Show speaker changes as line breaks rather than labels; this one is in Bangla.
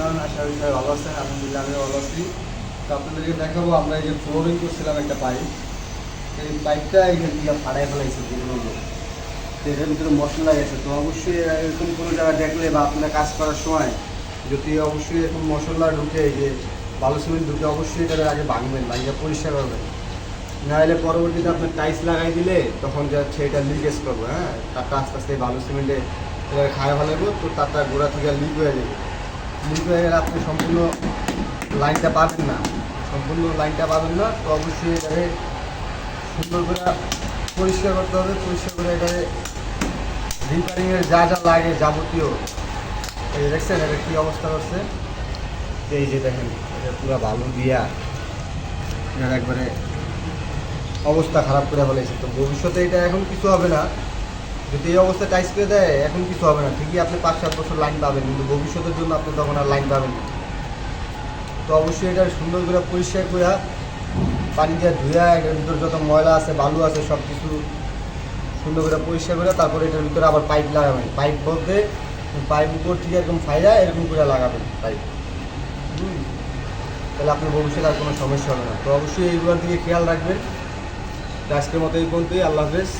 আছেন? আশা করি সবাই ভালো আছেন। আলহামদুলিল্লাহ আমিও ভালো আছি। তো আপনাদেরকে দেখাবো আমরা এই যে ফ্লোরিং করছিলাম একটা পাইপ, এই পাইপটা এখান দিয়ে ফাড়াই ফেলাইছে যেগুলো লোক। তো এটার ভিতরে মশলা গেছে। তো অবশ্যই এরকম কোনো জায়গায় দেখলে বা আপনার কাজ করার সময় যদি অবশ্যই এরকম মশলা ঢুকে, এই যে বালু সিমেন্ট ঢুকে, অবশ্যই এটার আগে ভাঙবেন, ভাঙিয়ে পরিষ্কার করবেন। নাহলে পরবর্তীতে আপনার টাইলস লাগাই দিলে তখন যাচ্ছে এটা লিকেজ করবো। হ্যাঁ, তারটা আস্তে আস্তে বালু সিমেন্টে এটা খায় ফেলাবো, তো তারটা গোড়া থেকে লিক হয়ে যাবে। লিক হয়ে গেলে আপনি সম্পূর্ণ লাইনটা পাবেন না, তো অবশ্যই এটাকে সুন্দর করে পরিষ্কার করতে হবে। পরিষ্কার করে এটাকে রিপেয়ারিংয়ের যা যা লাগে যাবতীয়, এই দেখছেন এটা কী অবস্থা করছে। এই যে দেখেন এটা পুরো বালু দিয়া এটা একবারে অবস্থা খারাপ করে ফেলেছে। তো ভবিষ্যতে এটা এখন কিছু হবে না, যদি এই অবস্থা টাইস করে দেয় এখন কিছু হবে না। ঠিকই আপনি 5-7 বছর লাইন পাবেন, কিন্তু ভবিষ্যতের জন্য আপনি তখন আর লাইন পাবেন না। তো অবশ্যই এটা সুন্দর করে পরিষ্কার করে পানি দিয়ে ধুয়া এটার ভিতর যত ময়লা আছে বালু আছে সব কিছু সুন্দর করে পরিষ্কার করে তারপরে এটার ভিতরে আবার পাইপ লাগাবেন। পাইপ বলতে পাইপ উপর থেকে এরকম ফাইলা এরকম করে লাগাবেন পাইপ। তাহলে আপনার ভবিষ্যতে আর কোনো সমস্যা হবে না। তো অবশ্যই এইগুলোর দিকে খেয়াল রাখবেন। আজকের মতো এই পর্যন্তই। আল্লাহ হাফেজ।